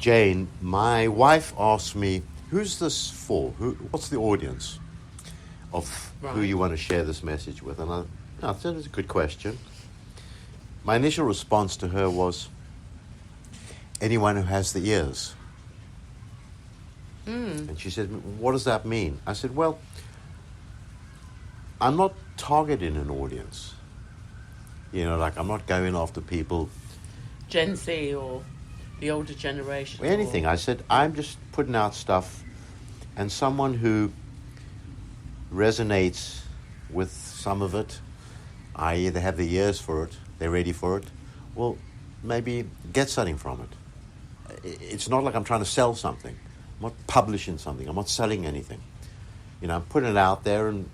Jane, my wife asked me, who's this for? What's the audience of who you want to share this message with? And I thought it was a good question. My initial response to her was, anyone who has the ears. And she said, what does that mean? I said, well, I'm not targeting an audience. Like I'm not going after people. Gen Z or the older generation. Or anything. I said, I'm just putting out stuff, and someone who resonates with some of it, i.e. they have the ears for it, they're ready for it, well, maybe get something from it. It's not like I'm trying to sell something. I'm not publishing something. I'm not selling anything. I'm putting it out there, and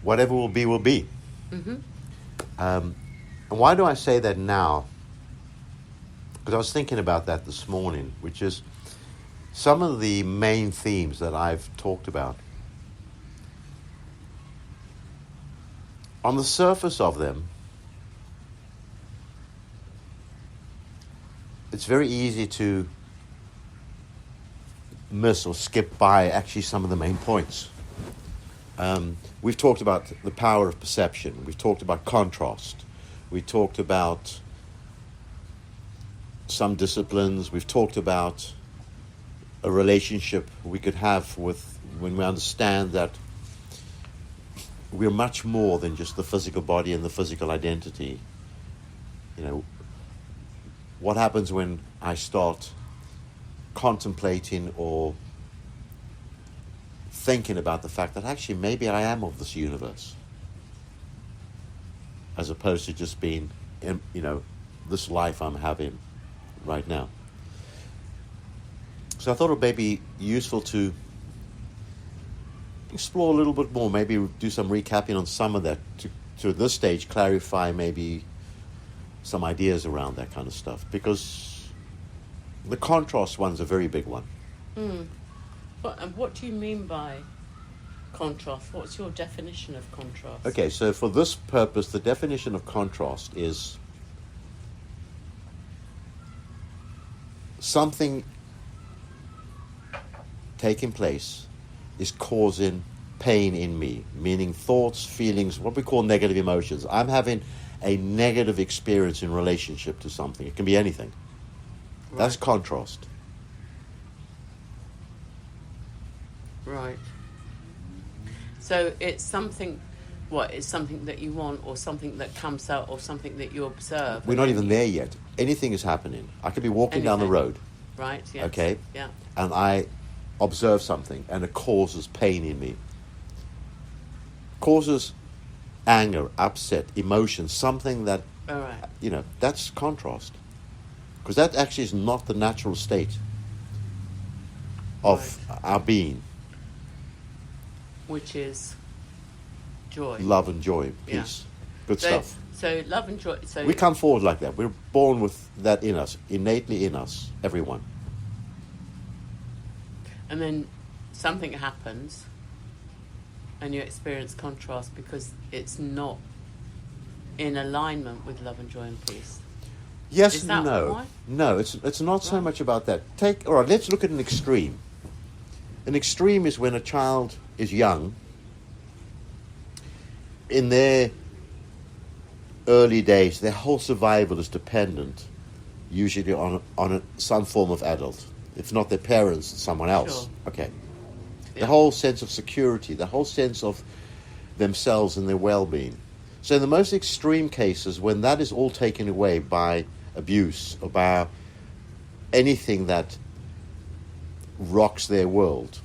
whatever will be, will be. Mm-hmm. And why do I say that now? Because I was thinking about that this morning, which is some of the main themes that I've talked about. On the surface of them, it's very easy to miss or skip by actually some of the main points. We've talked about the power of perception. We've talked about contrast. We talked about some disciplines. We've talked about a relationship we could have with when we understand that we're much more than just the physical body and the physical identity. What happens when I start contemplating or thinking about the fact that actually maybe I am of this universe, as opposed to just being in, this life I'm having right now. So I thought it may be useful to explore a little bit more, maybe do some recapping on some of that, to at this stage clarify maybe some ideas around that kind of stuff, because the contrast one's a very big one. What do you mean by contrast? What's your definition of contrast? Okay, so for this purpose, the definition of contrast is something taking place is causing pain in me, meaning thoughts, feelings, what we call negative emotions. I'm having a negative experience in relationship to something. It can be anything. Right. That's contrast. Right. So it's something, it's something that you want, or something that comes out, or something that you observe? We're not even there yet. Anything is happening. I could be walking down the road. Right, yes. Okay? Yeah. And I observe something, and it causes pain in me. Causes anger, upset, emotion, something that, all right. That's contrast. Because that actually is not the natural state of our being. Which is joy. Love and joy, peace. Yeah. Good stuff. So love and joy. So we come forward like that. We're born with that in us, innately in us, everyone. And then something happens and you experience contrast because it's not in alignment with love and joy and peace. Yes and no. Why? No, it's not so much about that. All right, let's look at an extreme. An extreme is when a child is young. In their early days, their whole survival is dependent, usually on some form of adult. If not their parents, someone else. Sure. Okay. Yeah. The whole sense of security, the whole sense of themselves and their well-being. So in the most extreme cases, when that is all taken away by abuse or by anything that rocks their world,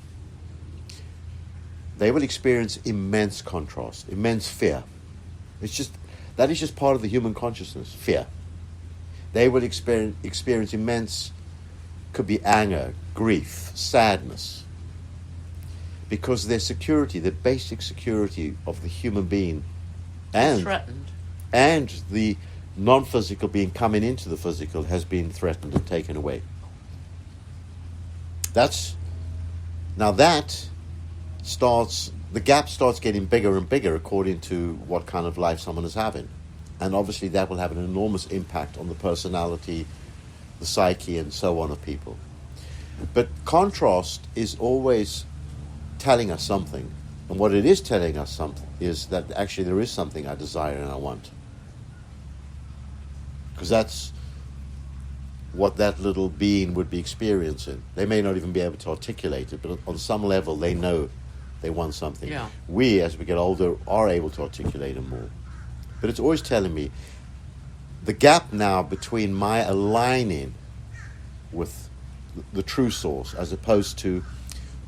they will experience immense contrast, immense fear. That is just part of the human consciousness, fear. They will experience immense, could be anger, grief, sadness, because their security, the basic security of the human being, threatened, and the non-physical being coming into the physical has been threatened and taken away. The gap starts getting bigger and bigger according to what kind of life someone is having. And obviously that will have an enormous impact on the personality the psyche and so on of people. But contrast is always telling us something. And what it is telling us something is that actually there is something I desire and I want. Because that's what that little being would be experiencing. They may not even be able to articulate it, but on some level they know they want something. Yeah. We, as we get older, are able to articulate it more. But it's always telling me the gap now between my aligning with the true source as opposed to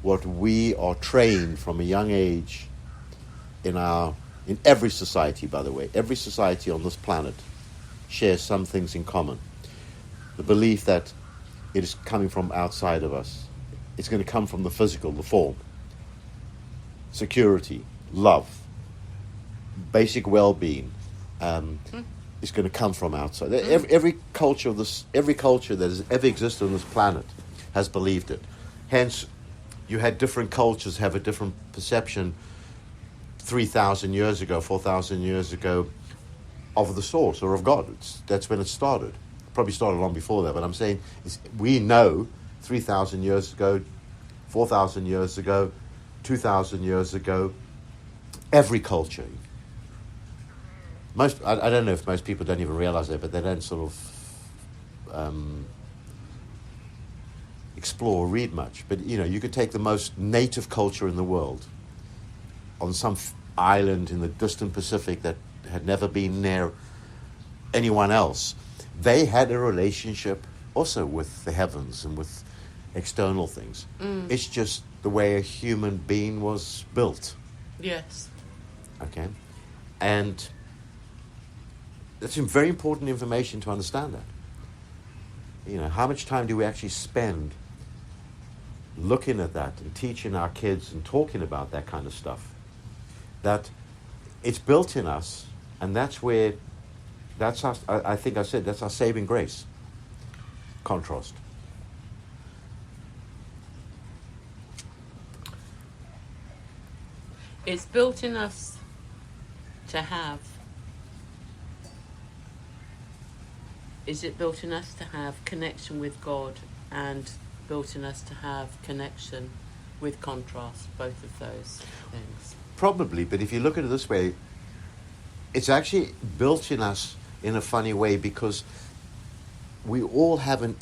what we are trained from a young age in every society, by the way. Every society on this planet shares some things in common. The belief that it is coming from outside of us. It's going to come from the physical, the form. Security, love, basic well-being is going to come from outside. Every culture that has ever existed on this planet has believed it. Hence, you had different cultures have a different perception 3,000 years ago, 4,000 years ago of the source or of God. That's when it started. Probably started long before that, but I'm saying we know 3,000 years ago, 4,000 years ago, 2,000 years ago, every culture. I don't know if most people don't even realize that, but they don't sort of explore or read much. But, you could take the most native culture in the world on some island in the distant Pacific that had never been near anyone else. They had a relationship also with the heavens and with external things. It's just the way a human being was built. Yes. Okay? And that's some very important information to understand that. How much time do we actually spend looking at that and teaching our kids and talking about that kind of stuff? That it's built in us, and that's where, that's our, I think I said, that's our saving grace. Contrast. It's built in us to have. Is it built in us to have connection with God and built in us to have connection with contrast, both of those things? Probably, but if you look at it this way, it's actually built in us in a funny way because we all have an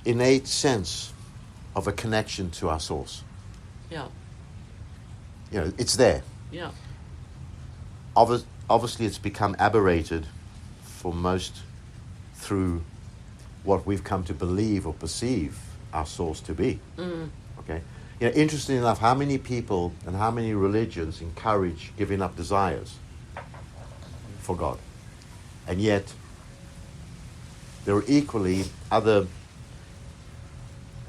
innate sense of a connection to our source. Yeah. It's there. Yeah. Obviously, it's become aberrated for most through what we've come to believe or perceive our source to be. Okay? Interestingly enough, how many people and how many religions encourage giving up desires for God? And yet, there are equally other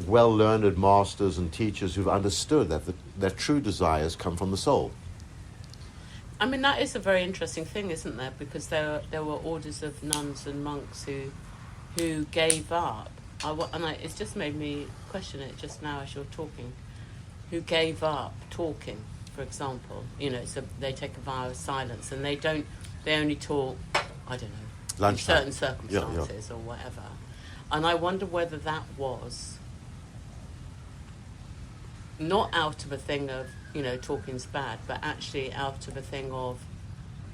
well-learned masters and teachers who've understood that true desires come from the soul. I mean, that is a very interesting thing, isn't there? Because there were orders of nuns and monks who gave up. It's just made me question it just now as you're talking. Who gave up talking, for example. So they take a vow of silence and they only talk, I don't know, in certain circumstances or whatever. And I wonder whether that was not out of a thing of, talking's bad, but actually out of a thing of,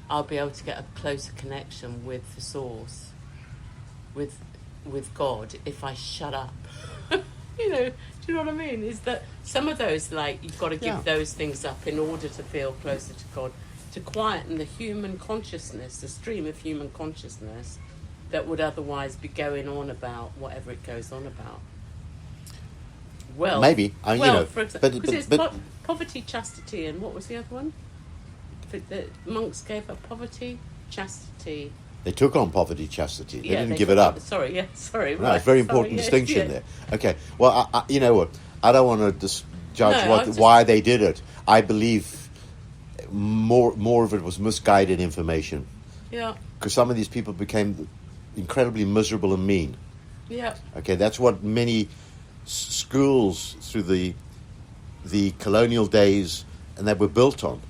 I'll be able to get a closer connection with the source, with God, if I shut up. Do you know what I mean? Is that some of those, you've got to give those things up in order to feel closer to God, to quieten the human consciousness, the stream of human consciousness that would otherwise be going on about whatever it goes on about. Well, maybe. For example, because it's poverty, chastity, and what was the other one? The monks gave up poverty, chastity. They took on poverty, chastity. They didn't give it up. Sorry. No, Right, it's a very important distinction there. Okay. Well, you know what? I don't want to judge why they did it. I believe more of it was misguided information. Yeah. Because some of these people became incredibly miserable and mean. Yeah. Okay, that's what many schools through the colonial days and that were built on.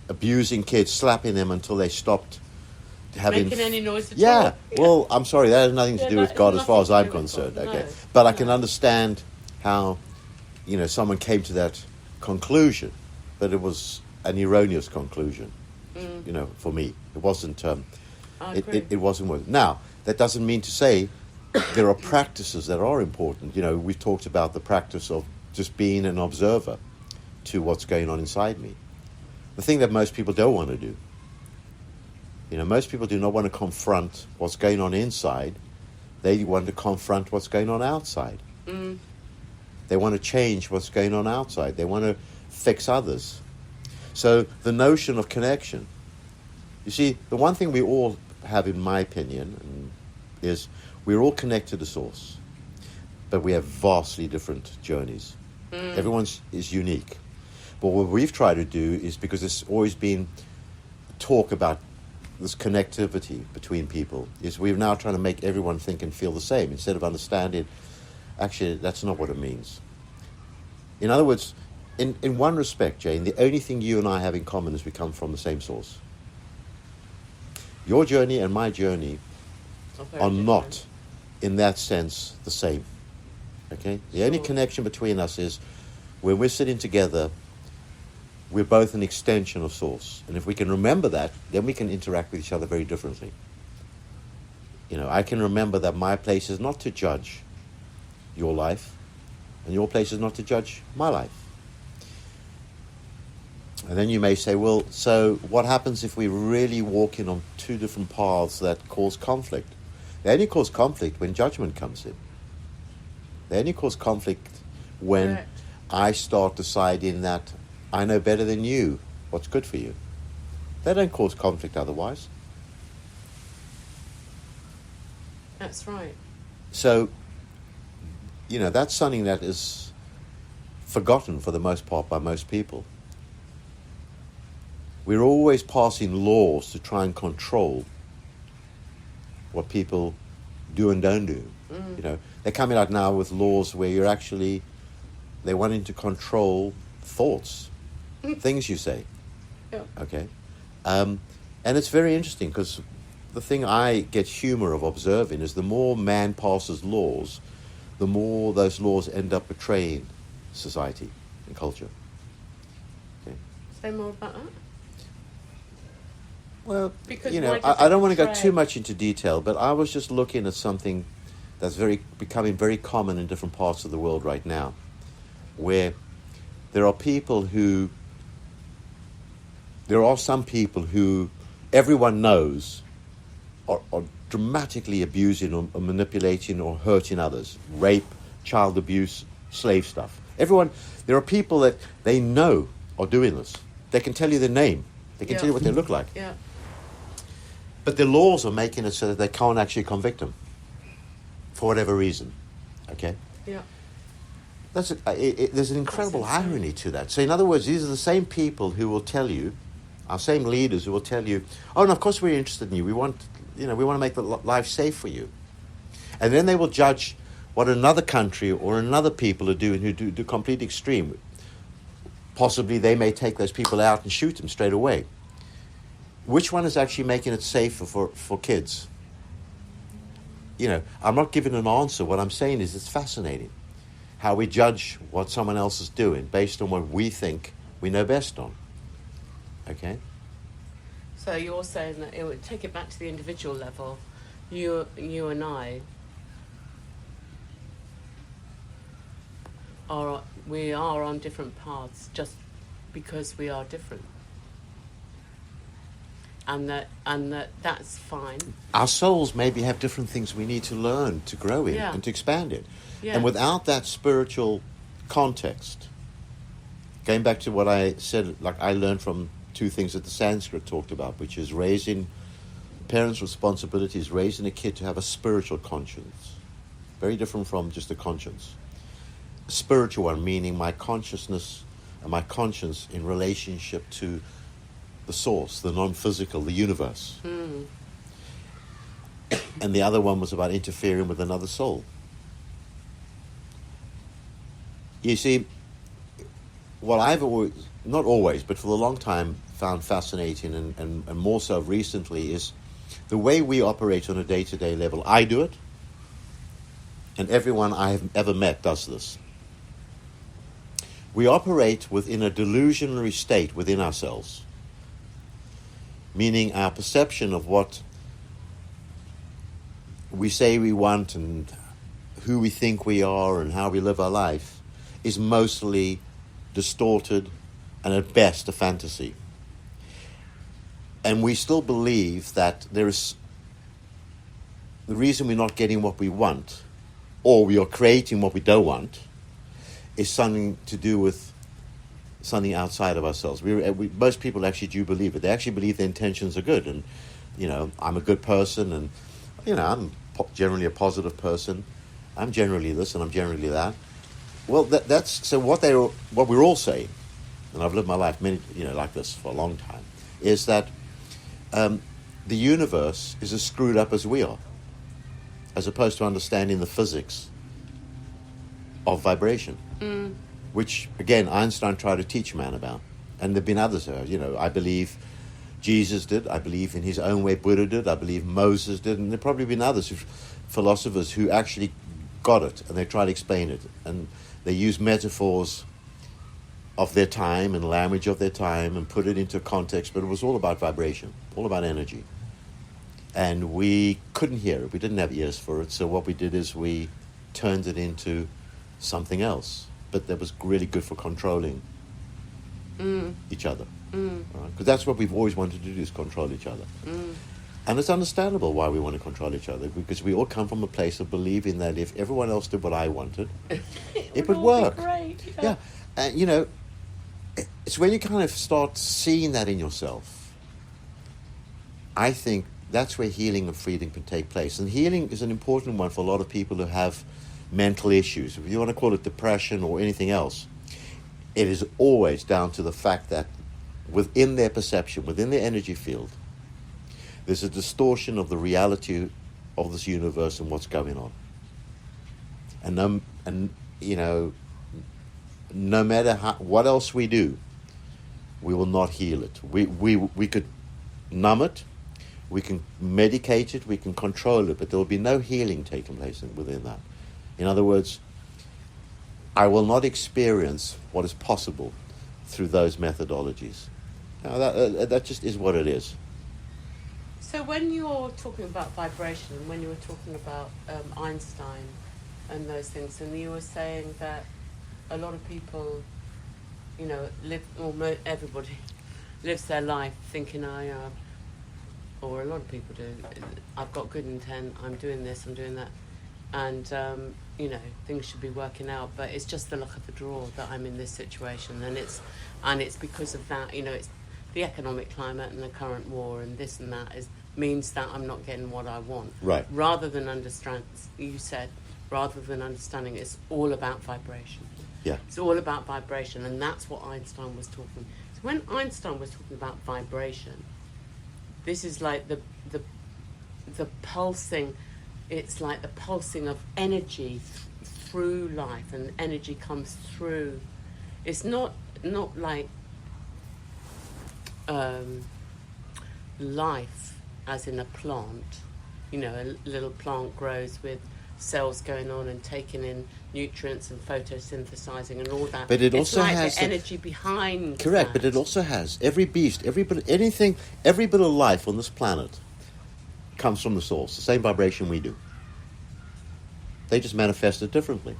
Abusing kids, slapping them until they stopped having making any noise at yeah. all. Well, I'm sorry, that has nothing to Yeah, do that with has God as far as nothing I'm to do with concerned. God, Okay, no. but I can No. understand how someone came to that conclusion, but it was an erroneous conclusion. For me, it wasn't. I It, agree. it, it wasn't worth. Now, that doesn't mean to say there are practices that are important. We've talked about the practice of just being an observer to what's going on inside me. The thing that most people don't want to do. Most people do not want to confront what's going on inside. They want to confront what's going on outside. They want to change what's going on outside. They want to fix others. So the notion of connection. You see, the one thing we all have, in my opinion, is we're all connected to Source, but we have vastly different journeys. Everyone's is unique. But what we've tried to do is, because there's always been talk about this connectivity between people, is we're now trying to make everyone think and feel the same instead of understanding, actually, that's not what it means. In other words, in one respect, Jane, the only thing you and I have in common is we come from the same source. Your journey and my journey are not, in that sense, the same. Okay? The only connection between us is when we're sitting together, we're both an extension of Source. And if we can remember that, then we can interact with each other very differently. I can remember that my place is not to judge your life, and your place is not to judge my life. And then you may say, well, so what happens if we really walk in on two different paths that cause conflict? They only cause conflict when judgment comes in. They only cause conflict when Correct. I start deciding that I know better than you what's good for you. They don't cause conflict otherwise. That's right. So, that's something that is forgotten for the most part by most people. We're always passing laws to try and control what people do and don't do. They're coming out now with laws where they're wanting to control thoughts, things you say. Yeah. Okay? And it's very interesting, because the thing I get humor of observing is the more man passes laws, the more those laws end up betraying society and culture. Okay? Say more about that. Well, Because I why don't want to go betray? too much into detail, but I was just looking at something that's becoming very common in different parts of the world right now, where there are some people who everyone knows are dramatically abusing or manipulating or hurting others. Rape, child abuse, slave stuff. There are people that they know are doing this. They can tell you their name. They can tell you what they look like. Yeah. But the laws are making it so that they can't actually convict them for whatever reason. Okay? Yeah. There's an incredible That's insane. irony to that. So in other words, these are the same people who will tell you, our same leaders who will tell you, oh, and of course we're interested in you. We want to make the life safe for you. And then they will judge what another country or another people are doing who do complete extreme. Possibly they may take those people out and shoot them straight away. Which one is actually making it safer for kids? I'm not giving an answer. What I'm saying is it's fascinating how we judge what someone else is doing based on what we think we know best on. Okay? So you're saying that it would take it back to the individual level. You and I are on different paths just because we are different. And that's fine. Our souls maybe have different things we need to learn to grow in Yeah. and to expand in. Yeah. And without that spiritual context, going back to what I said, like I learned from two things that the Sanskrit talked about, which is parents' responsibility is raising a kid to have a spiritual conscience. Very different from just a conscience. A spiritual one, meaning my consciousness and my conscience in relationship to the source, the non-physical, the universe. And the other one was about interfering with another soul. You see, what I've always, not always, but for a long time found fascinating and more so recently is the way we operate on a day-to-day level, I do it, and everyone I have ever met does this. We operate within a delusionary state within ourselves, meaning our perception of what we say we want and who we think we are and how we live our life is mostly distorted and at best a fantasy. And we still believe that there is the reason we're not getting what we want, or we are creating what we don't want, is something to do with something outside of ourselves. Most people actually do believe it. They actually believe their intentions are good, and I'm a good person, and I'm generally a positive person. I'm generally this, and I'm generally that. Well, that's so. What we're all saying, and I've lived my life like this for a long time, is that the universe is as screwed up as we are, as opposed to understanding the physics of vibration, which, again, Einstein tried to teach man about. And there have been others. I believe Jesus did. I believe in his own way Buddha did. I believe Moses did. And there have probably been others, philosophers, who actually got it, and they tried to explain it. And they used metaphors of their time and language of their time and put it into context, but it was all about vibration, all about energy. And we couldn't hear it. We didn't have ears for it. So what we did is we turned it into something else. But that was really good for controlling each other. Because that's what we've always wanted to do, is control each other. And it's understandable why we want to control each other, because we all come from a place of believing that if everyone else did what I wanted, it would work. Be great. Yeah. And, it's when you kind of start seeing that in yourself, I think that's where healing and freedom can take place. And healing is an important one for a lot of people who have mental issues. If you want to call it depression or anything else, it is always down to the fact that within their perception, within their energy field, there's a distortion of the reality of this universe and what's going on. And no matter what else we do, we will not heal it. We could numb it, we can medicate it, we can control it, but there will be no healing taking place within that. In other words, I will not experience what is possible through those methodologies. Now, that just is what it is. So when you're talking about vibration, and when you were talking about Einstein and those things, and you were saying that a lot of people, everybody lives their life thinking or a lot of people do, I've got good intent, I'm doing this, I'm doing that, and things should be working out, but it's just the luck of the draw that I'm in this situation, and it's because of that, it's the economic climate and the current war and this and that means that I'm not getting what I want. Right. Rather than understanding, it's all about vibration. Yeah. It's all about vibration, and that's what Einstein was talking. So when Einstein was talking about vibration, this is like the pulsing. It's like the pulsing of energy through life, and energy comes through. It's not like life as in a plant. A little plant grows with cells going on and taking in nutrients and photosynthesizing and all that. But it also like has the energy behind. Correct, that. but it also has every beast, every bit of life on this planet comes from the source, the same vibration we do. They just manifest it differently.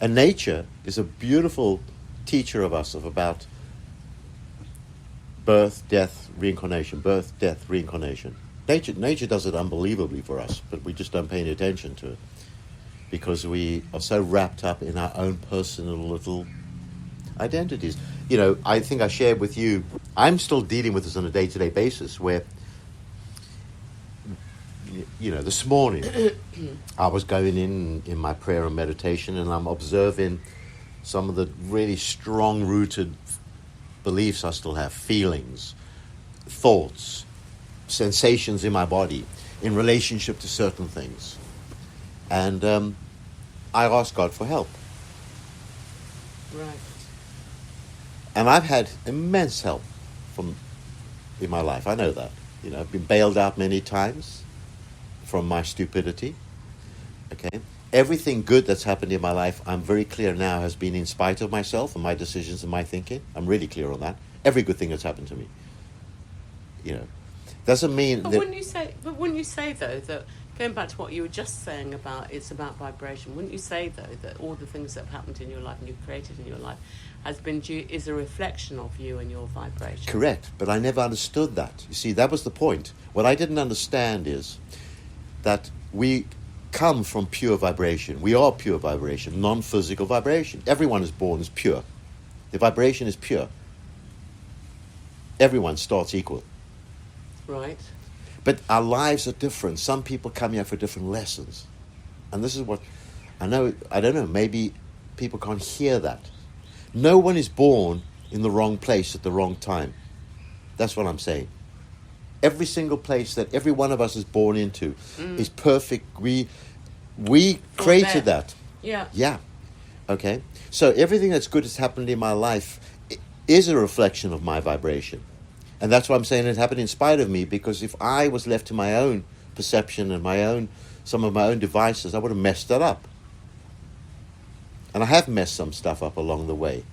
And nature is a beautiful teacher of us about birth, death, reincarnation. Birth, death, reincarnation. Nature does it unbelievably for us, but we just don't pay any attention to it because we are so wrapped up in our own personal little identities. I think I shared with you, I'm still dealing with this on a day-to-day basis where, this morning I was going in my prayer and meditation, and I'm observing some of the really strong-rooted beliefs I still have, feelings, thoughts, sensations in my body in relationship to certain things. And I asked God for help. Right. And I've had immense help in my life. I know that. I've been bailed out many times from my stupidity. Okay? Everything good that's happened in my life, I'm very clear now, has been in spite of myself and my decisions and my thinking. I'm really clear on that. Every good thing that's happened to me. Doesn't mean But that... wouldn't you say though that, going back to what you were just saying about it's about vibration, wouldn't you say though that all the things that have happened in your life and you've created in your life is a reflection of you and your vibration? Correct, but I never understood that. You see, that was the point. What I didn't understand is that we come from pure vibration. We are pure vibration, non-physical vibration. Everyone is born as pure. The vibration is pure. Everyone starts equal. Right. But our lives are different. Some people come here for different lessons. And this is what I don't know, maybe people can't hear that. No one is born in the wrong place at the wrong time. That's what I'm saying. Every single place that every one of us is born into is perfect. We created that. Yeah. Yeah. Okay. So everything that's good has happened in my life is a reflection of my vibration. And that's why I'm saying it happened in spite of me, because if I was left to my own perception and some of my own devices, I would have messed that up. And I have messed some stuff up along the way.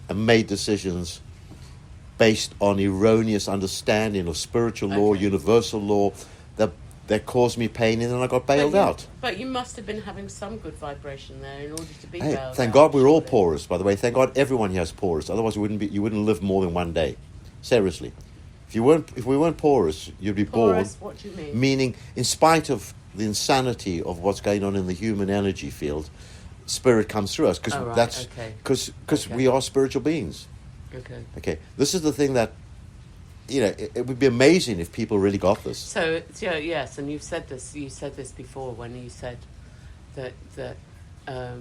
And made decisions based on erroneous understanding of spiritual law, universal law, that caused me pain, and then I got bailed out. But you must have been having some good vibration there in order to be bailed out. Thank God we're all porous, by the way. Thank God everyone here is porous. Otherwise you wouldn't live more than one day. Seriously. If we weren't porous, you'd be porous, born. What do you mean? Meaning, in spite of the insanity of what's going on in the human energy field, spirit comes through us, because we are spiritual beings. Okay. This is the thing that, it would be amazing if people really got this. So yes, and you've said this. You said this before when you said that I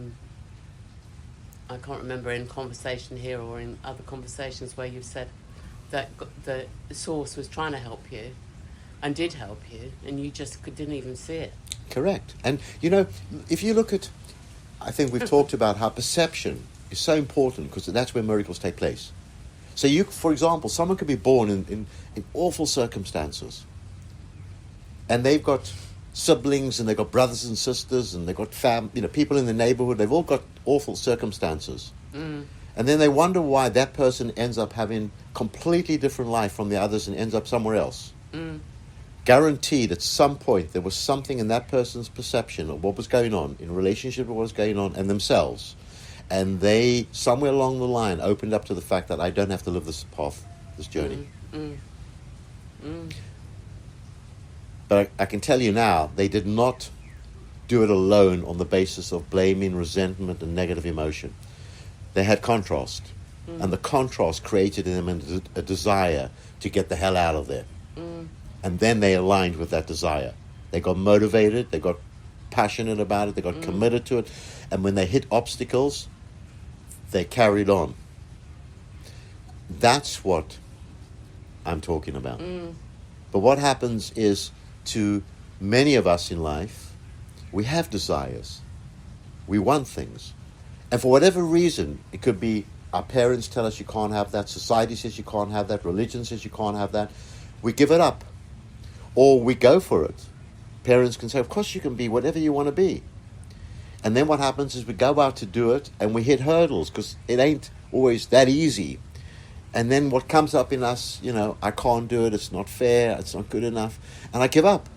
can't remember in conversation here or in other conversations where you've said that the source was trying to help you and did help you, and you just didn't even see it. Correct. And if you look at, I think we've talked about how perception is so important, because that's where miracles take place. So for example, someone could be born in awful circumstances, and they've got siblings, and they've got brothers and sisters, and they've got people in the neighborhood. They've all got awful circumstances. And then they wonder why that person ends up having completely different life from the others and ends up somewhere else. Guaranteed at some point there was something in that person's perception of what was going on, in relationship with what was going on, and themselves. And they, somewhere along the line, opened up to the fact that I don't have to live this path, this journey. But I can tell you now, they did not do it alone on the basis of blaming, resentment, and negative emotion. They had contrast. And the contrast created in them a desire to get the hell out of there. And then they aligned with that desire. They got motivated, they got passionate about it, they got committed to it. And when they hit obstacles, they carried on. That's what I'm talking about. But what happens is, to many of us in life, we have desires. We want things. And for whatever reason, it could be our parents tell us you can't have that, society says you can't have that, religion says you can't have that. We give it up. Or we go for it. Parents can say, of course you can be whatever you want to be. And then what happens is we go out to do it and we hit hurdles, because it ain't always that easy. And then what comes up in us, I can't do it, it's not fair, it's not good enough, and I give up.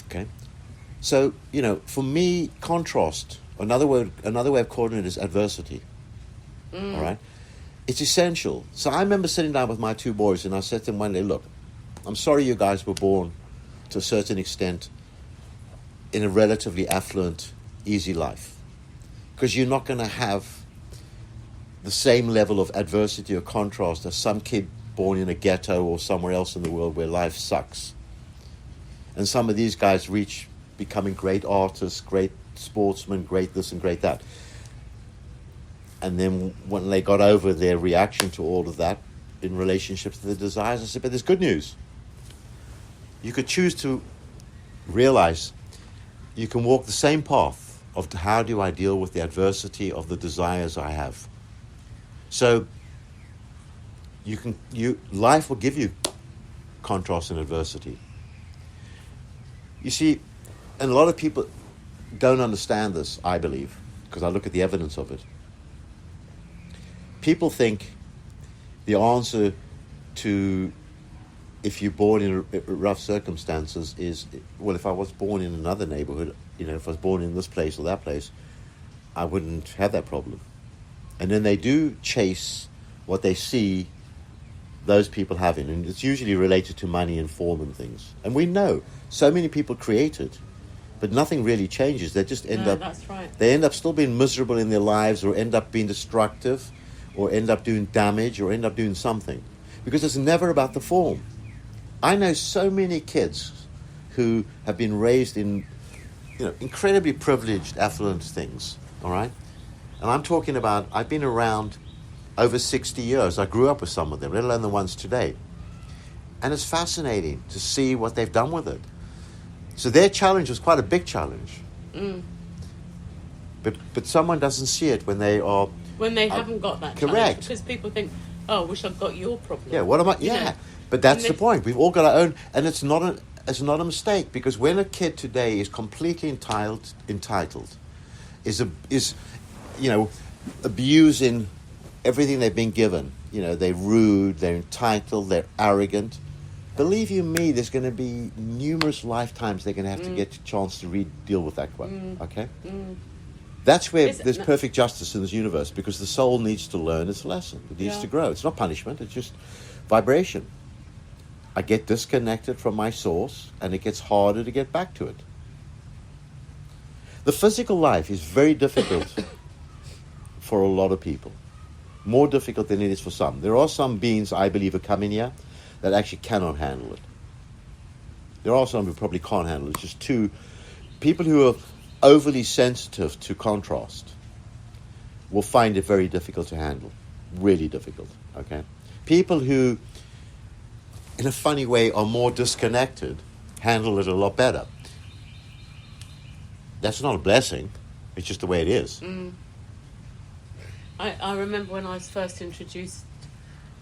Okay? So, for me, contrast, another way of calling it is adversity. All right? It's essential. So I remember sitting down with my two boys, and I said to them one day, look, I'm sorry you guys were born, to a certain extent, in a relatively affluent, easy life. Because you're not going to have the same level of adversity or contrast as some kid born in a ghetto or somewhere else in the world where life sucks. And some of these guys reach becoming great artists, great sportsmen, great this and great that. And then when they got over their reaction to all of that in relationship to their desires, I said, but there's good news. You could choose to realize you can walk the same path of how do I deal with the adversity of the desires I have. So life will give you contrast and adversity. You see, and a lot of people don't understand this, I believe, because I look at the evidence of it. People think the answer to if you're born in rough circumstances is, well, if I was born in another neighborhood, if I was born in this place or that place, I wouldn't have that problem. And then they do chase what they see those people having, and it's usually related to money and form and things. And we know so many people create it, but nothing really changes. They just end up. That's right. They end up still being miserable in their lives, or end up being destructive, or end up doing damage, or end up doing something, because it's never about the form. I know so many kids who have been raised in, incredibly privileged, affluent things. All right, and I'm talking about. I've been around over 60 years. I grew up with some of them, let alone the ones today. And it's fascinating to see what they've done with it. So their challenge was quite a big challenge. Mm. But someone doesn't see it when they are... When they haven't got that correct. challenge. Because people think, oh, I wish I'd got your problem. Yeah, what am I... Yeah, but that's the point. We've all got our own... And it's not a mistake, because when a kid today is completely entitled, is abusing everything they've been given. They're rude, they're entitled, they're arrogant. Believe you me, there's going to be numerous lifetimes they're going to have to get a chance to deal with that one. Okay? That's where there's perfect justice in this universe, because the soul needs to learn its lesson. It needs to grow. It's not punishment, it's just vibration. I get disconnected from my source, and it gets harder to get back to it. The physical life is very difficult for a lot of people. More difficult than it is for some. There are some beings, I believe, who come in here that actually cannot handle it. There are some who probably can't handle it. It's just people who are overly sensitive to contrast will find it very difficult to handle. Really difficult, okay? People who, in a funny way, are more disconnected handle it a lot better. That's not a blessing. It's just the way it is. I remember when I was first introduced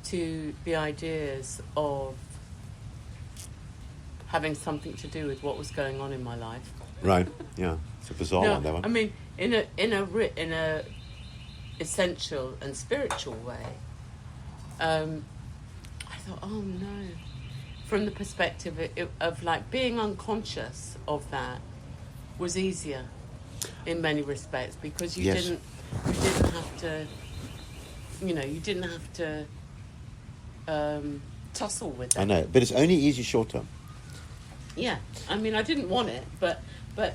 to the ideas of having something to do with what was going on in my life. Right. Yeah. It's a bizarre one, that one. I mean, in a essential and spiritual way. I thought, oh no, from the perspective of like being unconscious of that was easier in many respects, because you didn't have to, you didn't have to tussle with it. I know, but it's only easy short term. Yeah, I mean, I didn't want it, but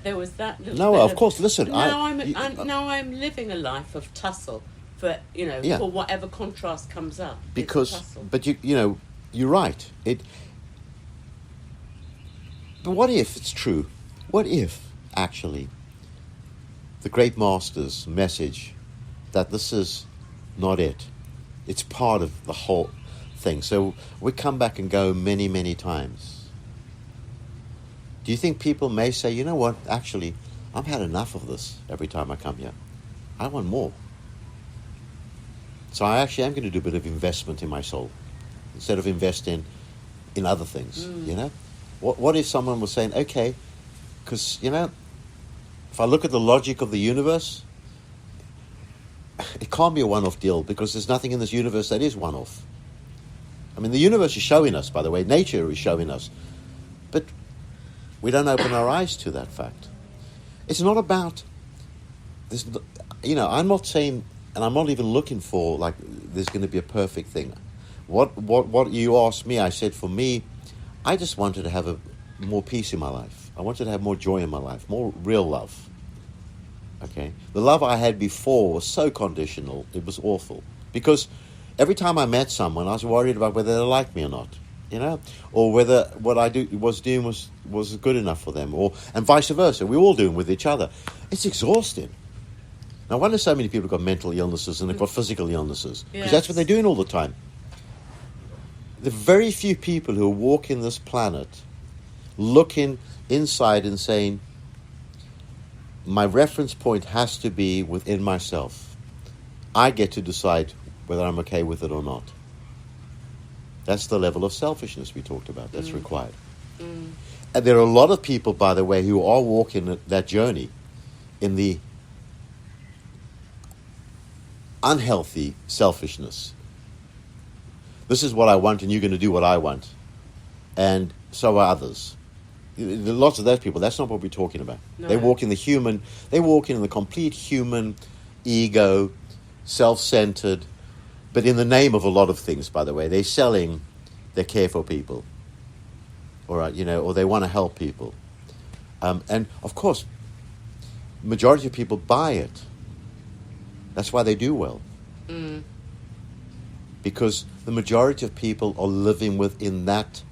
there was that little No, bit of course, listen. Now I'm living a life of tussle for, for whatever contrast comes up. But you're right. But what if it's true? What if, actually, the great master's message that this is not it? It's part of the whole thing. So we come back and go many, many times. Do you think people may say, you know what, actually, I've had enough of this every time I come here. I want more. So I actually am going to do a bit of investment in my soul instead of investing in other things, What if someone was saying, okay, because, if I look at the logic of the universe, it can't be a one-off deal, because there's nothing in this universe that is one-off. I mean, the universe is showing us, by the way, nature is showing us, but we don't open our eyes to that fact. It's not about this, I'm not saying, and I'm not even looking for, like, there's going to be a perfect thing. What you asked me, I said, for me, I just wanted to have more peace in my life. I wanted to have more joy in my life, more real love. Okay? The love I had before was so conditional, it was awful. Because every time I met someone, I was worried about whether they liked me or not, or whether what I was doing was good enough for them, and vice versa. We're all doing with each other. It's exhausting. No wonder so many people have got mental illnesses and they've got physical illnesses, because that's what they're doing all the time. The very few people who are walking this planet looking inside and saying, my reference point has to be within myself. I get to decide whether I'm okay with it or not. That's the level of selfishness we talked about that's required. Mm. And there are a lot of people, by the way, who are walking that journey in the unhealthy selfishness. This is what I want, and you're going to do what I want. And so are others. Lots of those people, that's not what we're talking about. No. They walk in the complete human ego, self-centered, but in the name of a lot of things, by the way. They're selling their care for people. All right, or they want to help people. And of course, majority of people buy it. That's why they do well. Mm. Because the majority of people are living within that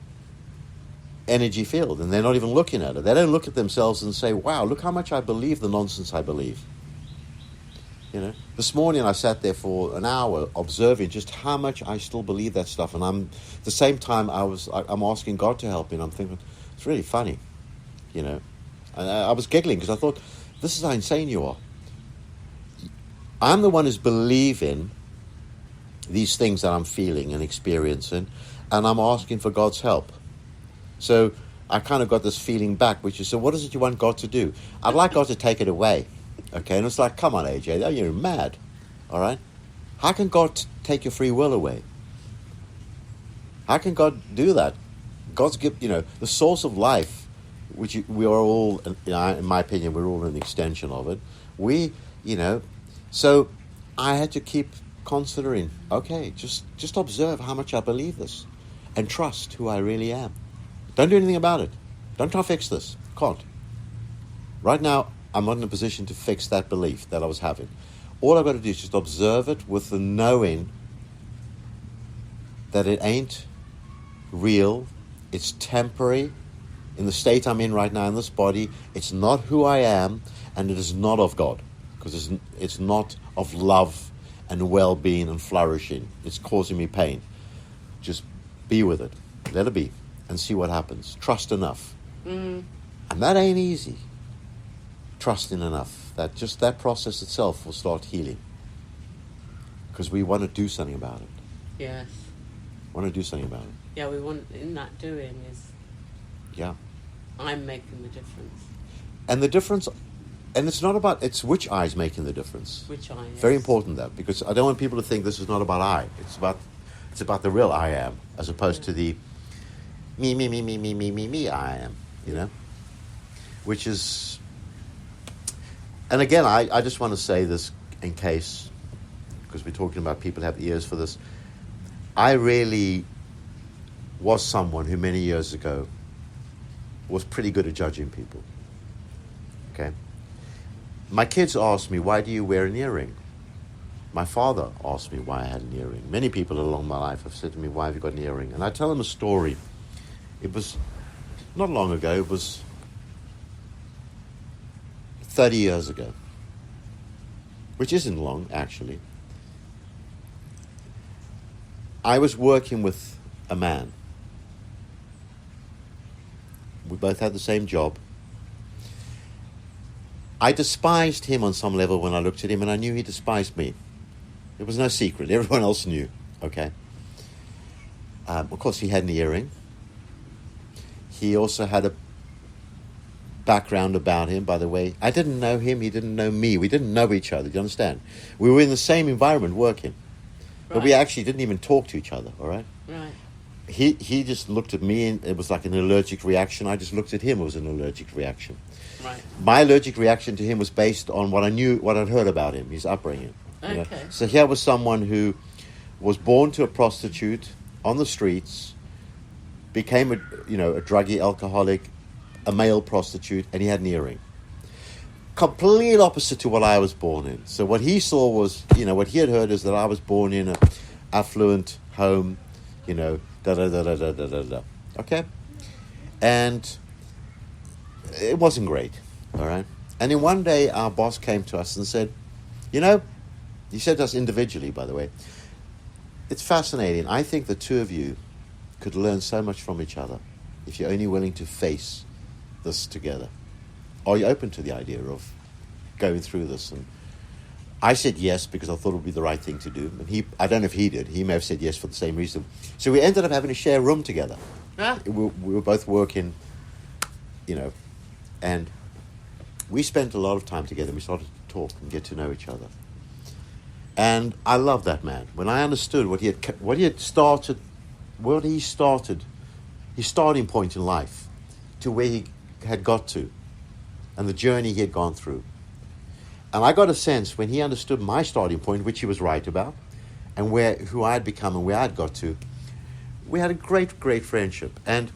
energy field, and they're not even looking at it. They don't look at themselves and say, wow, look how much I believe the nonsense I believe. This morning I sat there for an hour observing just how much I still believe that stuff, and at the same time I'm asking God to help me, and I'm thinking, it's really funny, and I was giggling because I thought, this is how insane you are. I'm the one who's believing these things that I'm feeling and experiencing, and I'm asking for God's help. So I kind of got this feeling back, which is, so what is it you want God to do? I'd like God to take it away. Okay, and it's like, come on, AJ, you're mad. All right? How can God take your free will away? How can God do that? God's the source of life, which we are all, in my opinion, we're all an extension of it. So I had to keep considering, okay, just observe how much I believe this and trust who I really am. Don't do anything about it. Don't try to fix this. Can't. Right now, I'm not in a position to fix that belief that I was having. All I've got to do is just observe it with the knowing that it ain't real. It's temporary. In the state I'm in right now in this body, it's not who I am, and it is not of God, because it's not of love and well-being and flourishing. It's causing me pain. Just be with it. Let it be and see what happens. Trust enough. Mm. And that ain't easy. Trusting enough that just that process itself will start healing, because we want to do something about it. Yes. Want to do something about it. Yeah, we want, in that doing is, yeah, I'm making the difference. And the difference, and it's which I is making the difference. Which I, yes. Very important, that, because I don't want people to think this is not about I. It's about the real I am, as opposed to the me I am, which is. And again, I just want to say this in case, because we're talking about people have ears for this. I really was someone who many years ago was pretty good at judging people. Okay? My kids asked me, why do you wear an earring? My father asked me why I had an earring. Many people along my life have said to me, why have you got an earring? And I tell them a story. It was not long ago. It was 30 years ago, which isn't long, actually. I was working with a man. We both had the same job. I despised him on some level when I looked at him, and I knew he despised me. It was no secret. Everyone else knew, okay? Of course, he had an earring. He also had a background about him, by the way. I didn't know him, he didn't know me. We didn't know each other, do you understand? We were in the same environment working. Right. But we actually didn't even talk to each other, all right? Right. He just looked at me, and it was like an allergic reaction. I just looked at him, it was an allergic reaction. Right. My allergic reaction to him was based on what I'd heard about him, his upbringing. Okay. So here was someone who was born to a prostitute on the streets, became a druggie, alcoholic, a male prostitute, and he had an earring. Complete opposite to what I was born in. So what he saw was, what he had heard is that I was born in an affluent home, da-da-da-da-da-da-da. Okay? And it wasn't great, all right? And then one day our boss came to us and said, he said to us individually, by the way, it's fascinating. I think the two of you could learn so much from each other if you're only willing to face this together. Are you open to the idea of going through this? And I said yes because I thought it would be the right thing to do. And I don't know if he did. He may have said yes for the same reason. So we ended up having to share a room together. Ah. We were both working, and we spent a lot of time together. We started to talk and get to know each other. And I love that man. When I understood his starting point in life, to where he had got to, and the journey he had gone through. And I got a sense when he understood my starting point, which he was right about, and who I had become and where I had got to, we had a great, great friendship. And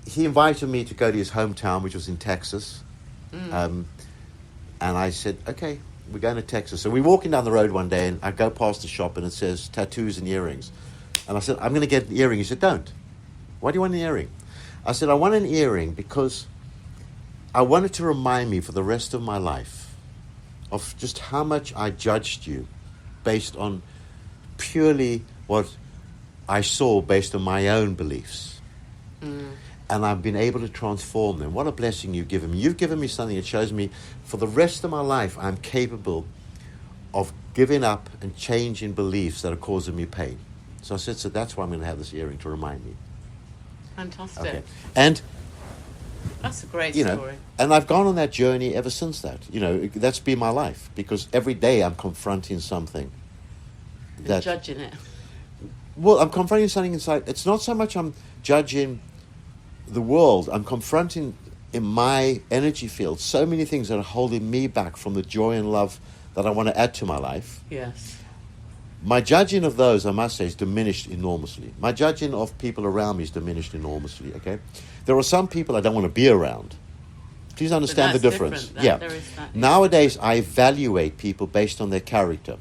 he invited me to go to his hometown, which was in Texas. And I said, okay, we're going to Texas. So we're walking down the road one day, and I go past the shop, and it says tattoos and earrings. And I said, I'm going to get an earring. He said, don't. Why do you want an earring? I said, I want an earring because I want it to remind me for the rest of my life of just how much I judged you based on purely what I saw based on my own beliefs. And I've been able to transform them. What a blessing you've given me. You've given me something that shows me for the rest of my life I'm capable of giving up and changing beliefs that are causing me pain. So I said, so that's why I'm going to have this earring to remind me. Fantastic. Okay. And that's a great story. And I've gone on that journey ever since that. That's been my life, because every day I'm confronting something. Judging it. Well, I'm confronting something inside. It's not so much I'm judging the world. I'm confronting in my energy field so many things that are holding me back from the joy and love that I want to add to my life. Yes. My judging of those, I must say, is diminished enormously. My judging of people around me is diminished enormously, okay? There are some people I don't want to be around. Please understand the difference. There is that. Nowadays, I evaluate people based on their character.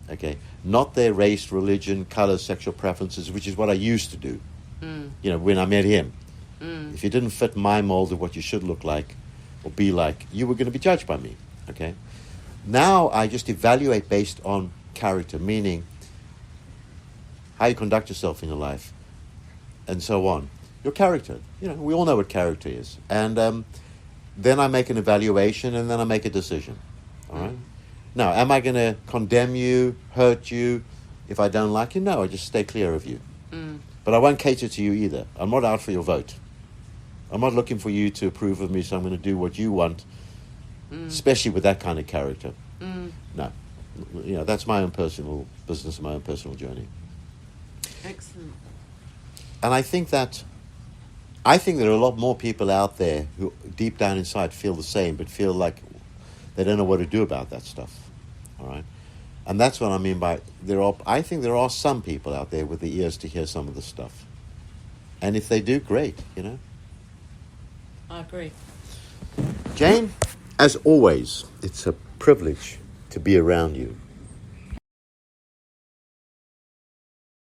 Okay? Not their race, religion, color, sexual preferences, which is what I used to do. When I met him. If you didn't fit my mold of what you should look like or be like, you were going to be judged by me, okay? Now I just evaluate based on character, meaning how you conduct yourself in your life and so on. Your character. We all know what character is. And then I make an evaluation, and then I make a decision. All right? Now, am I going to condemn you, hurt you if I don't like you? No, I just stay clear of you. But I won't cater to you either. I'm not out for your vote. I'm not looking for you to approve of me, so I'm going to do what you want, especially with that kind of character. No. That's my own personal business, my own personal journey. Excellent. And I think there are a lot more people out there who deep down inside feel the same, but feel like they don't know what to do about that stuff. All right? And that's what I mean by I think there are some people out there with the ears to hear some of the stuff. And if they do, great, I agree. Jane, as always, it's a privilege to be around you.